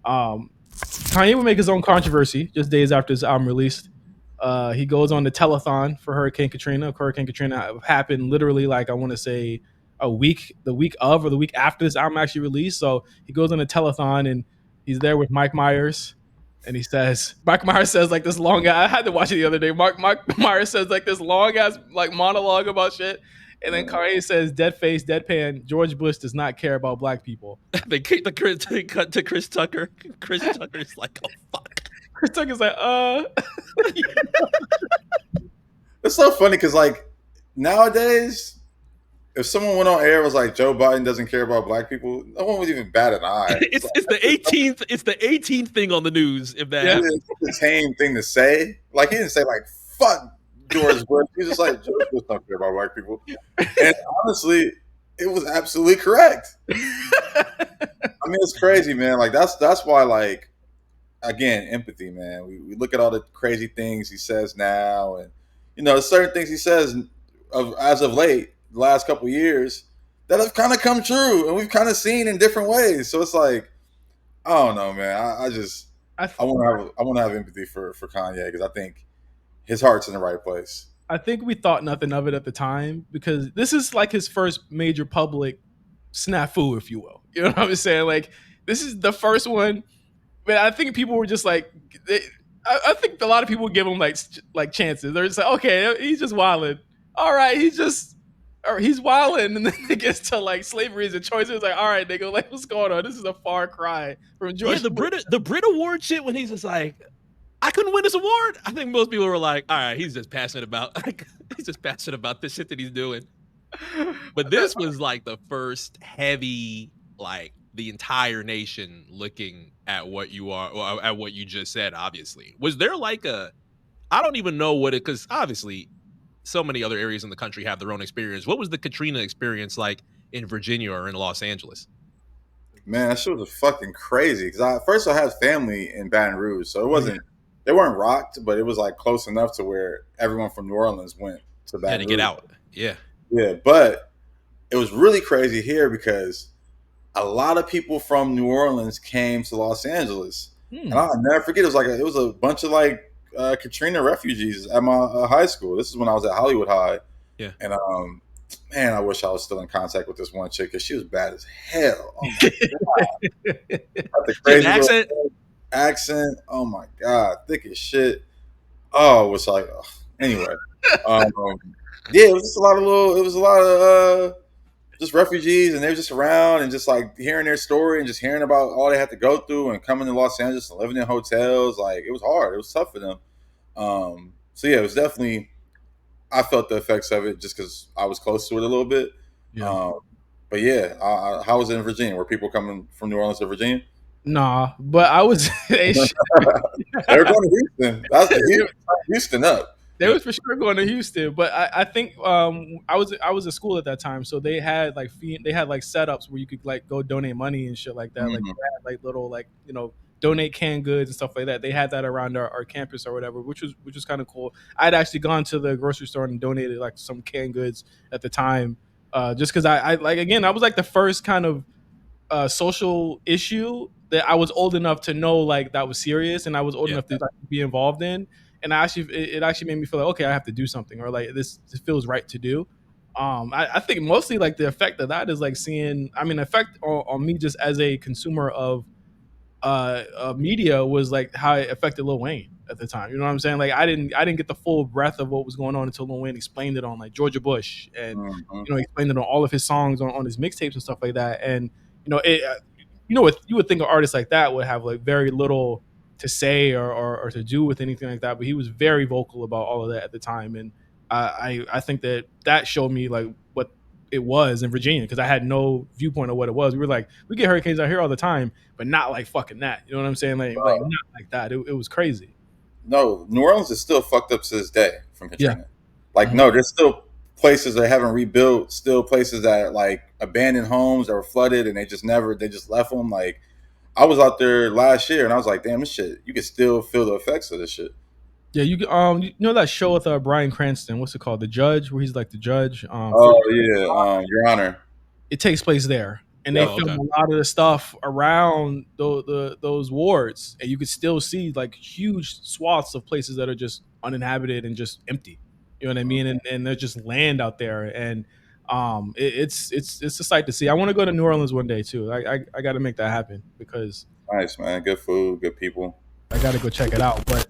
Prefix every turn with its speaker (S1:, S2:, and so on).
S1: Kanye would make his own controversy just days after his album released. He goes on the telethon for Hurricane Katrina. Hurricane Katrina happened literally like I want to say the week of or the week after this album actually released. So he goes on a telethon and he's there with Mike Myers. And Mike Myers says like this long guy. I had to watch it the other day. Mike Myers says like this long ass like monologue about shit. And then Kanye says, dead face, deadpan, George Bush does not care about black people.
S2: They cut to Chris Tucker. Chris Tucker's like, oh fuck.
S1: Chris Tucker's like,
S3: It's so funny because like nowadays, if someone went on air and was like Joe Biden doesn't care about black people, no one would even bat an eye.
S2: It's the 18th thing on the news. If that
S3: It's the tame thing to say. Like he didn't say like fuck George Bush. He's just like George Bush don't care about black people. And honestly, it was absolutely correct. I mean, it's crazy, man. Like that's why, like, again, empathy, man. We look at all the crazy things he says now, and certain things he says as of late, the last couple of years, that have kind of come true, and we've kind of seen in different ways. So it's like, I don't know, man. I want to have empathy for Kanye because I think his heart's in the right place.
S1: I think we thought nothing of it at the time because this is like his first major public snafu, if you will. You know what I'm saying? Like this is the first one, but I think people were just like, I think a lot of people give him like chances. They're just like, okay, he's just wilding. All right, he's wilding, and then it gets to like slavery is a choice. It's like, all right, they go like, what's going on? This is a far cry from George.
S2: Yeah, the Brit Award shit when he's just like, I couldn't win this award. I think most people were like, all right, he's just passionate about this shit that he's doing. But this was like the first heavy, like the entire nation looking at what you are, or at what you just said. Obviously, was there like I don't even know what it, because obviously so many other areas in the country have their own experience. What was the Katrina experience like in Virginia or in Los Angeles?
S3: Man, that shit was fucking crazy. Because first I had family in Baton Rouge, so it wasn't. They weren't rocked, but it was like close enough to where everyone from New Orleans went to Baton Rouge.
S2: Get out. Yeah.
S3: Yeah, but it was really crazy here because a lot of people from New Orleans came to Los Angeles, and I'll never forget. It was a bunch of like Katrina refugees at my high school. This is when I was at Hollywood High.
S2: Yeah,
S3: and man, I wish I was still in contact with this one chick because she was bad as hell. Oh my god, the crazy accent. Oh my god, thick as shit. Oh, it was like anyway. Yeah, it was just a lot of just refugees, and they were just around and just like hearing their story and just hearing about all they had to go through and coming to Los Angeles and living in hotels. Like it was hard. It was tough for them. So yeah, it was definitely. I felt the effects of it just because I was close to it a little bit. Yeah. But yeah, how was it in Virginia? Were people coming from New Orleans to Virginia?
S1: Nah, but I was.
S3: They were going to Houston. That's Houston up.
S1: They was for sure going to Houston, but I think I was at school at that time, so they had like setups where you could like go donate money and shit like that. Mm-hmm. Like they had like little like donate canned goods and stuff like that. They had that around our campus or whatever, which was kind of cool. I'd actually gone to the grocery store and donated like some canned goods at the time, just because I like again I was like the first kind of social issue that I was old enough to know like that was serious, and I was old enough to like, be involved in. And it actually made me feel like, okay, I have to do something, or like this feels right to do. I think mostly like the effect of that is like effect on me just as a consumer of media was like how it affected Lil Wayne at the time. You know what I'm saying? Like I didn't get the full breadth of what was going on until Lil Wayne explained it on like Georgia Bush, and explained it on all of his songs on his mixtapes and stuff like that. And you would think an artist like that would have like very little to say or to do with anything like that, but he was very vocal about all of that at the time, and I think that showed me like what it was in Virginia, because I had no viewpoint of what it was. We were like, we get hurricanes out here all the time, but not like fucking that. You know what I'm saying? Like not like that. It was crazy.
S3: No, New Orleans is still fucked up to this day from Katrina. Yeah. Like no, there's still places that haven't rebuilt, still places that like abandoned homes that were flooded and they just left them. Like I was out there last year and I was like, damn, this shit, you can still feel the effects of this shit.
S1: Yeah, you that show with Bryan Cranston, what's it called? The Judge, where he's like the judge.
S3: Your Honor.
S1: It takes place there. and they
S3: Yep.
S2: Oh,
S1: film
S2: okay.
S1: a lot of the stuff around those wards, and you could still see like huge swaths of places that are just uninhabited and just empty. You know what I mean? And there's just land out there, and it's a sight to see. I want to go to New Orleans one day too. I got to make that happen because
S3: Nice, man. Good food, good people.
S1: I got to go check it out. But